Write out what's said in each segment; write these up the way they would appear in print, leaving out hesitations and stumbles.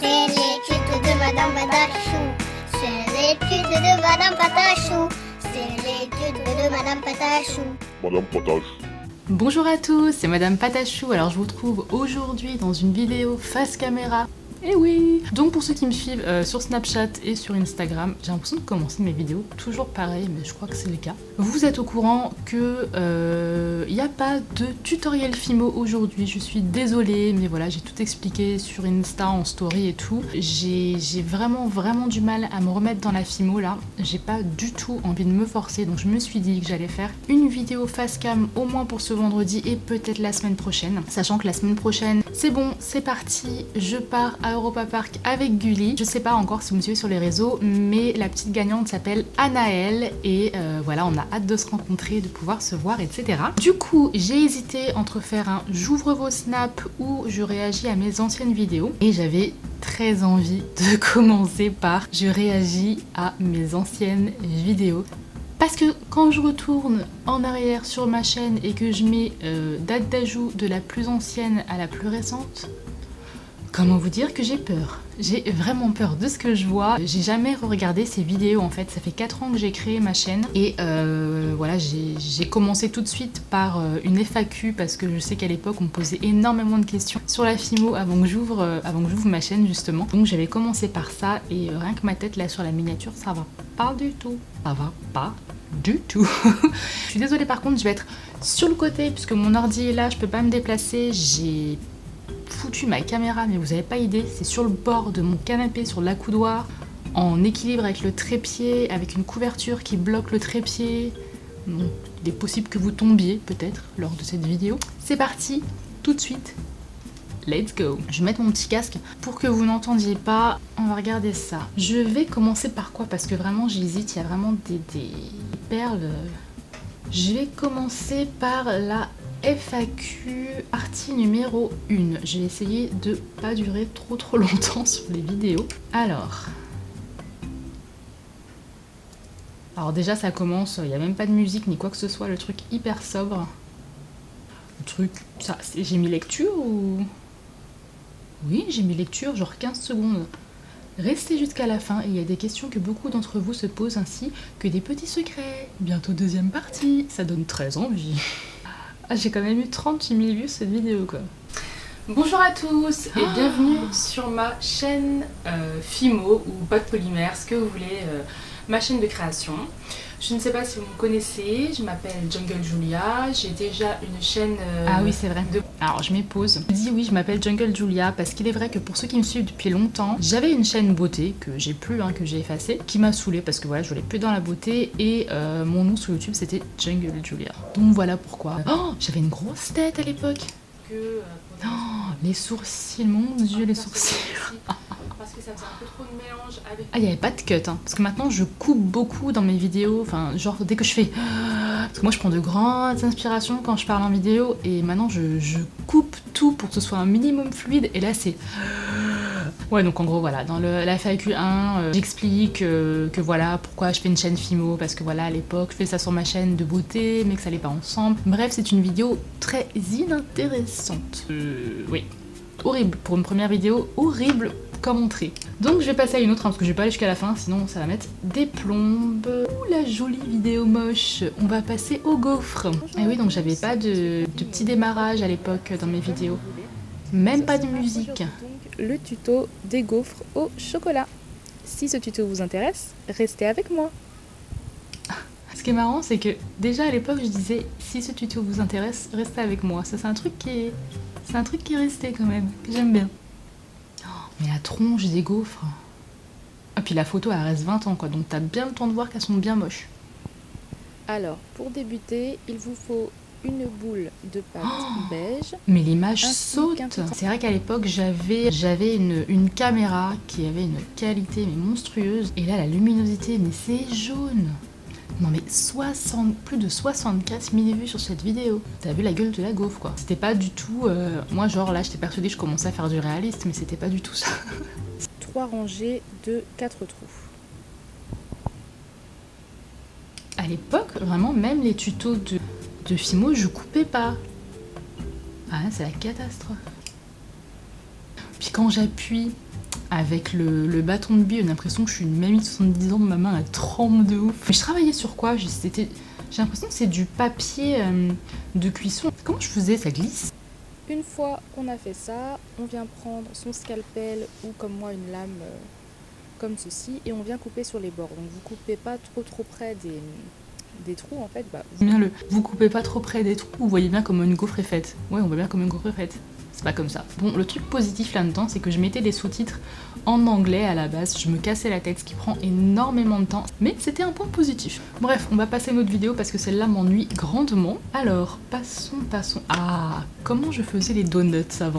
C'est l'étude de Madame Patachou. C'est l'étude de Madame Patachou. C'est l'étude de Madame Patachou. Madame Potage. Bonjour à tous, c'est Madame Patachou. Alors je vous retrouve aujourd'hui dans une vidéo face caméra. Eh oui! Donc pour ceux qui me suivent sur Snapchat et sur Instagram, j'ai l'impression de commencer mes vidéos toujours pareil, mais je crois que c'est le cas. Vous êtes au courant que il n'y a pas de tutoriel Fimo aujourd'hui, je suis désolée, mais voilà, j'ai tout expliqué sur Insta, en story et tout. J'ai vraiment du mal à me remettre dans la Fimo là, j'ai pas du tout envie de me forcer, donc je me suis dit que j'allais faire une vidéo face cam au moins pour ce vendredi et peut-être la semaine prochaine, sachant que la semaine prochaine, c'est bon, c'est parti, je pars à Europa Park avec Gulli. Je sais pas encore si vous me suivez sur les réseaux, mais la petite gagnante s'appelle Anaëlle et voilà, on a hâte de se rencontrer, de pouvoir se voir, etc. Du coup, j'ai hésité entre faire un j'ouvre vos snaps ou je réagis à mes anciennes vidéos et j'avais très envie de commencer par je réagis à mes anciennes vidéos. Parce que quand je retourne en arrière sur ma chaîne et que je mets date d'ajout de la plus ancienne à la plus récente, comment vous dire que j'ai peur? J'ai vraiment peur de ce que je vois. J'ai jamais regardé ces vidéos en fait. Ça fait 4 ans que j'ai créé ma chaîne et voilà, j'ai commencé tout de suite par une FAQ parce que je sais qu'à l'époque on me posait énormément de questions sur la Fimo avant que j'ouvre ma chaîne justement. Donc j'avais commencé par ça et rien que ma tête là sur la miniature, ça va pas du tout. Ça va pas du tout. Je suis désolée, par contre je vais être sur le côté puisque mon ordi est là, je peux pas me déplacer. J'ai foutu ma caméra, mais vous avez pas idée, c'est sur le bord de mon canapé, sur l'accoudoir, en équilibre avec le trépied, avec une couverture qui bloque le trépied. Donc, il est possible que vous tombiez peut-être lors de cette vidéo. C'est parti, tout de suite. Let's go. Je vais mettre mon petit casque pour que vous n'entendiez pas. On va regarder ça. Je vais commencer par quoi? Parce que vraiment j'hésite, il y a vraiment des perles. Je vais commencer par la FAQ partie numéro 1. Je vais essayer de pas durer trop longtemps sur les vidéos. Alors déjà ça commence, il n'y a même pas de musique ni quoi que ce soit, le truc hyper sobre. Le truc, ça, j'ai mis lecture ou... Oui, j'ai mis lecture, genre 15 secondes. Restez jusqu'à la fin et il y a des questions que beaucoup d'entre vous se posent ainsi que des petits secrets. Bientôt deuxième partie, ça donne très envie. Ah, j'ai quand même eu 36 000 vues cette vidéo quoi. Bonjour à tous et bienvenue sur ma chaîne Fimo ou Pas de Polymère, ce que vous voulez, ma chaîne de création. Je ne sais pas si vous me connaissez, je m'appelle Jungle Julia, j'ai déjà une chaîne ah oui c'est vrai. Alors je m'épose. Je dis oui, je m'appelle Jungle Julia parce qu'il est vrai que pour ceux qui me suivent depuis longtemps, j'avais une chaîne beauté que j'ai plus, que j'ai effacée, qui m'a saoulée parce que voilà, je voulais plus dans la beauté et mon nom sur YouTube c'était Jungle Julia. Donc voilà pourquoi. Oh, j'avais une grosse tête à l'époque. Les sourcils, mon dieu les sourcils. Parce que ça faisait un peu trop de mélange avec... Ah, il n'y avait pas de cut, parce que maintenant je coupe beaucoup dans mes vidéos, enfin genre dès que je fais... Parce que moi je prends de grandes inspirations quand je parle en vidéo et maintenant je coupe tout pour que ce soit un minimum fluide et là c'est... Ouais, donc en gros voilà, dans la FAQ1, j'explique que voilà pourquoi je fais une chaîne Fimo, parce que voilà à l'époque je fais ça sur ma chaîne de beauté mais que ça allait pas ensemble. Bref, c'est une vidéo très inintéressante. Oui, horrible pour une première vidéo, horrible comme entrée. Donc je vais passer à une autre parce que je vais pas aller jusqu'à la fin sinon ça va mettre des plombes. Ouh la jolie vidéo moche. On va passer au gaufre. Et oui, donc j'avais pas de petit démarrage à l'époque dans mes vidéos. Même pas de musique. Le tuto des gaufres au chocolat. Si ce tuto vous intéresse, restez avec moi. Ce qui est marrant, c'est que déjà à l'époque je disais si ce tuto vous intéresse, restez avec moi. Ça c'est un truc qui est resté quand même, que j'aime bien. Mais la tronche des gaufres. Ah puis la photo elle reste 20 ans quoi, donc t'as bien le temps de voir qu'elles sont bien moches. Alors pour débuter, il vous faut une boule de pâte beige. Mais l'image saute. C'est vrai qu'à l'époque j'avais une caméra qui avait une qualité mais monstrueuse. Et là la luminosité, mais c'est jaune. Non mais plus de 75 000 vues sur cette vidéo. T'as vu la gueule de la gaufre quoi. C'était pas du tout... moi genre là j'étais persuadée que je commençais à faire du réaliste mais c'était pas du tout ça. 3 rangées de 4 trous. À l'époque, vraiment, même les tutos de Fimo, je coupais pas. Ah c'est la catastrophe. Puis quand j'appuie avec le bâton de bille, j'ai l'impression que je suis une mamie de 70 ans, ma main elle tremble de ouf. Mais je travaillais sur quoi? J'ai l'impression que c'est du papier de cuisson. Comment je faisais? Ça glisse? Une fois qu'on a fait ça, on vient prendre son scalpel ou comme moi une lame comme ceci et on vient couper sur les bords. Donc vous coupez pas trop près des trous en fait. Vous coupez pas trop près des trous, vous voyez bien comme une gaufre est faite. Ouais, on voit bien comme une gaufre est faite. C'est pas comme ça. Bon, le truc positif là-dedans, c'est que je mettais des sous-titres en anglais à la base. Je me cassais la tête, ce qui prend énormément de temps. Mais c'était un point positif. Bref, on va passer à une autre vidéo parce que celle-là m'ennuie grandement. Alors, passons. Ah, comment je faisais les donuts avant?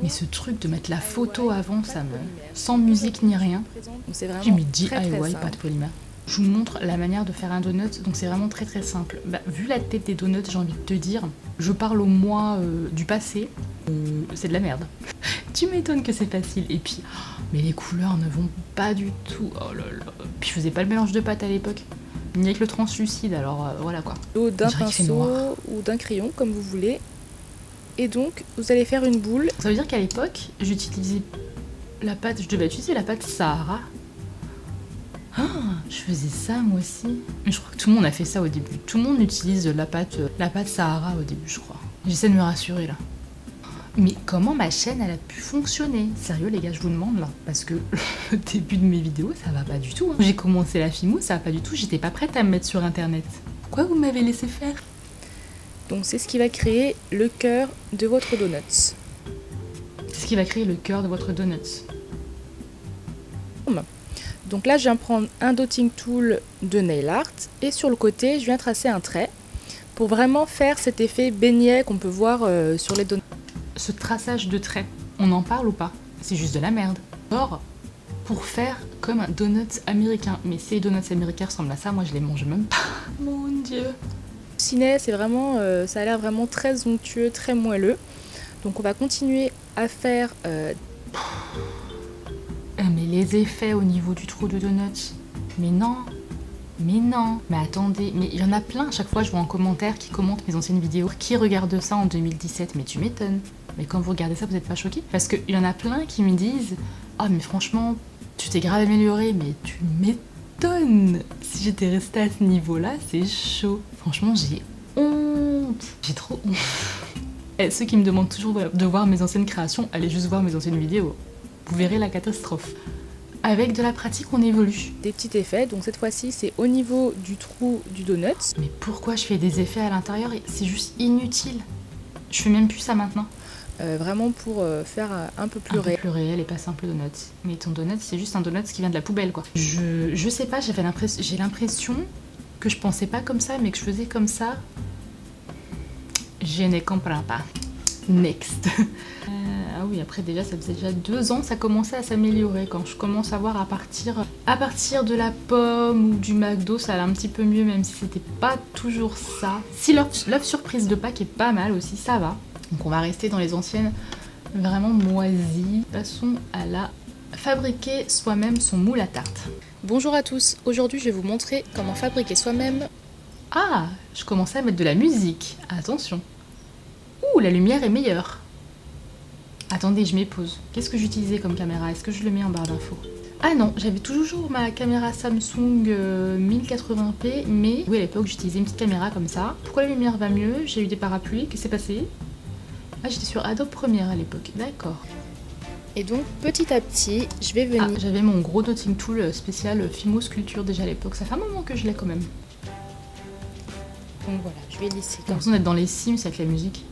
Mais ce truc de mettre la photo avant, ça me... sans musique ni rien. C'est vraiment J'ai mis très DIY, simple. pas de polymère. Je vous montre la manière de faire un donut, donc c'est vraiment très simple. Bah, vu la tête des donuts, j'ai envie de te dire, je parle au mois du passé, c'est de la merde. Tu m'étonnes que c'est facile, et puis, mais les couleurs ne vont pas du tout, oh là là. Puis je faisais pas le mélange de pâte à l'époque, ni avec le translucide, alors voilà quoi. Ou d'un On dirait qu'il fait noir. pinceau ou d'un crayon, comme vous voulez. Et donc, vous allez faire une boule. Ça veut dire qu'à l'époque, j'utilisais la pâte, je devais utiliser la pâte Sahara. Ah, je faisais ça moi aussi. Mais je crois que tout le monde a fait ça au début. Tout le monde utilise la pâte Sahara au début, je crois. J'essaie de me rassurer là. Mais comment ma chaîne elle a pu fonctionner? Sérieux les gars, je vous demande là. Parce que le début de mes vidéos, ça va pas du tout. Hein. J'ai commencé la Fimou, ça va pas du tout. J'étais pas prête à me mettre sur internet. Pourquoi vous m'avez laissé faire? Donc c'est ce qui va créer le cœur de votre donut. C'est ce qui va créer le cœur de votre donut. Donc là, je viens prendre un dotting tool de nail art et sur le côté, je viens tracer un trait pour vraiment faire cet effet beignet qu'on peut voir sur les donuts. Ce traçage de traits, on en parle ou pas? C'est juste de la merde. Or, pour faire comme un donut américain. Mais si les donuts américains ressemblent à ça, moi je les mange même pas. Mon dieu. Le ciné, c'est vraiment, ça a l'air vraiment très onctueux, très moelleux. Donc on va continuer à faire... Mais les effets au niveau du trou de donuts. Mais non. Mais attendez, mais il y en a plein. À chaque fois, je vois en commentaire qui commentent mes anciennes vidéos. Qui regarde ça en 2017? Mais tu m'étonnes. Mais quand vous regardez ça, vous n'êtes pas choqués? Parce qu'il y en a plein qui me disent « Ah, mais franchement, tu t'es grave amélioré, mais tu m'étonnes. Si j'étais restée à ce niveau-là, c'est chaud. » Franchement, j'ai honte. J'ai trop honte. Et ceux qui me demandent toujours de voir mes anciennes créations, allez juste voir mes anciennes vidéos. Vous verrez la catastrophe. Avec de la pratique, on évolue. des petits effets. Donc cette fois-ci, c'est au niveau du trou du donut. Mais pourquoi je fais des effets à l'intérieur? C'est juste inutile. Je fais même plus ça maintenant. Vraiment pour faire un peu plus Un peu réel. plus réel et pas simple donut. Mais ton donut, c'est juste un donut qui vient de la poubelle, quoi. Je sais pas, j'ai l'impression que je pensais pas comme ça, mais que je faisais comme ça. Je ne comprends pas. Next. Ah oui, après déjà, ça faisait déjà 2 ans, ça commençait à s'améliorer. Quand je commence à voir à partir de la pomme ou du McDo, ça allait un petit peu mieux, même si c'était pas toujours ça. Si l'œuf surprise de Pâques est pas mal aussi, ça va. Donc on va rester dans les anciennes vraiment moisies. Passons à la fabriquer soi-même son moule à tarte. Bonjour à tous, aujourd'hui je vais vous montrer comment fabriquer soi-même. Ah, je commençais à mettre de la musique. Attention. Ouh, la lumière est meilleure. Attendez, je m'épose. Qu'est-ce que j'utilisais comme caméra? Est-ce que je le mets en barre d'infos? Ah non, j'avais toujours ma caméra Samsung 1080p, mais oui, à l'époque j'utilisais une petite caméra comme ça. Pourquoi la lumière va mieux? J'ai eu des parapluies, qu'est-ce qui s'est passé? Ah, j'étais sur Adobe Premiere à l'époque, d'accord. Et donc petit à petit, je vais venir... Ah, j'avais mon gros dotting tool spécial Fimo Sculpture déjà à l'époque, ça fait un moment que je l'ai quand même. Donc voilà, je vais lisser J'ai l'impression d'être dans les Sims avec la musique.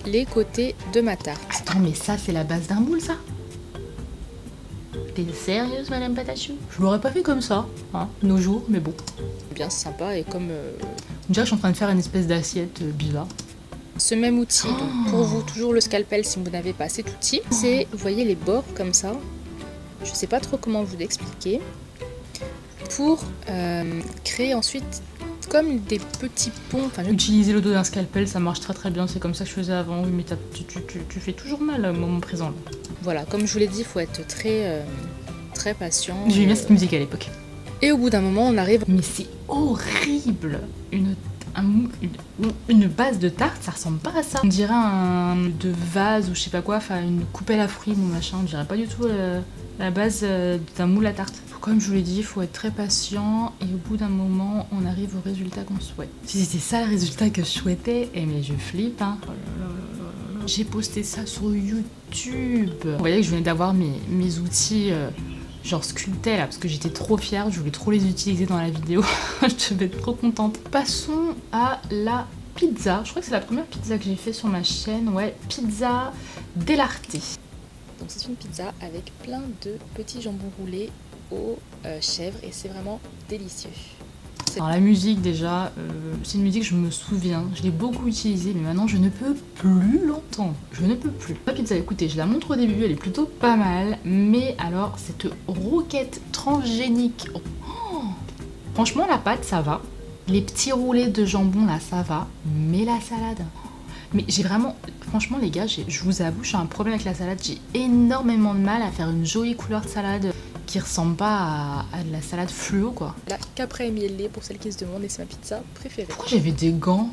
les côtés de ma tarte. Attends, mais ça c'est la base d'un boule, ça? T'es sérieuse, Madame Patachou? Je l'aurais pas fait comme ça, hein, nos jours, mais bon. Bien sympa et comme... On dirait que je suis en train de faire une espèce d'assiette bizarre. ce même outil, donc pour vous, toujours le scalpel si vous n'avez pas cet outil. C'est, vous voyez les bords comme ça. Je sais pas trop comment vous l'expliquer. Pour créer ensuite comme des petits ponts. Enfin, Utiliser le dos d'un scalpel, ça marche très bien, c'est comme ça que je faisais avant. Oui, mais tu fais toujours mal au moment présent. Là. Voilà, comme je vous l'ai dit, il faut être très patient. J'aimais bien cette musique à l'époque. Et au bout d'un moment, on arrive... Mais c'est horrible! une base de tarte, ça ressemble pas à ça. On dirait de vase ou je sais pas quoi, enfin une coupelle à fruits, mon machin. On dirait pas du tout la base d'un moule à tarte. Comme je vous l'ai dit, il faut être très patient et au bout d'un moment, on arrive au résultat qu'on souhaite. Si c'était ça le résultat que je souhaitais, mais je flippe, hein. J'ai posté ça sur YouTube. Vous voyez que je venais d'avoir mes outils genre sculptés là, parce que j'étais trop fière, je voulais trop les utiliser dans la vidéo. Je devais être trop contente. Passons à la pizza. Je crois que c'est la première pizza que j'ai fait sur ma chaîne. Ouais, pizza dell'arte. Donc c'est une pizza avec plein de petits jambons roulés aux chèvres et c'est vraiment délicieux. Alors la musique déjà, c'est une musique que je me souviens, je l'ai beaucoup utilisée mais maintenant je ne peux plus l'entendre, je ne peux plus. La pizza, écoutez, je la montre au début, elle est plutôt pas mal, mais alors cette roquette transgénique, oh, franchement la pâte ça va, les petits roulés de jambon là ça va, mais la salade... Mais j'ai vraiment, franchement les gars, je vous avoue, j'ai un problème avec la salade, j'ai énormément de mal à faire une jolie couleur de salade qui ressemble pas à de la salade fluo quoi. La capra et miel pour celles qui se demandent et c'est ma pizza préférée. Pourquoi j'avais des gants?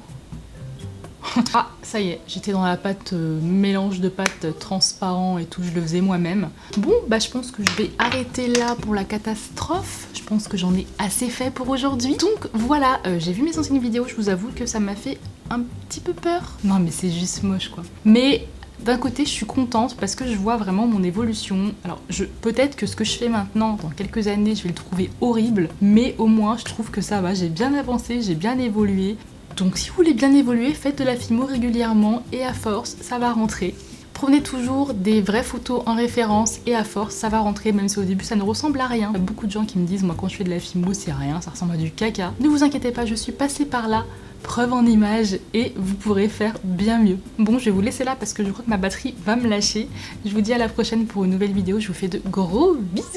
Ah, ça y est, j'étais dans la pâte, mélange de pâte transparent et tout, je le faisais moi-même. Bon, bah je pense que je vais arrêter là pour la catastrophe. Je pense que j'en ai assez fait pour aujourd'hui. Donc voilà, j'ai vu mes anciennes vidéos, je vous avoue que ça m'a fait un petit peu peur. Non mais c'est juste moche quoi. Mais d'un côté, je suis contente parce que je vois vraiment mon évolution. Alors, peut-être que ce que je fais maintenant, dans quelques années, je vais le trouver horrible, mais au moins, je trouve que ça va. J'ai bien avancé, j'ai bien évolué. Donc, si vous voulez bien évoluer, faites de la Fimo régulièrement et à force, ça va rentrer. Prenez toujours des vraies photos en référence et à force, ça va rentrer, même si au début, ça ne ressemble à rien. Il y a beaucoup de gens qui me disent, moi, quand je fais de la Fimo, c'est rien, ça ressemble à du caca. Ne vous inquiétez pas, je suis passée par là. Preuve en images et vous pourrez faire bien mieux. Bon, je vais vous laisser là parce que je crois que ma batterie va me lâcher. Je vous dis à la prochaine pour une nouvelle vidéo. Je vous fais de gros bisous.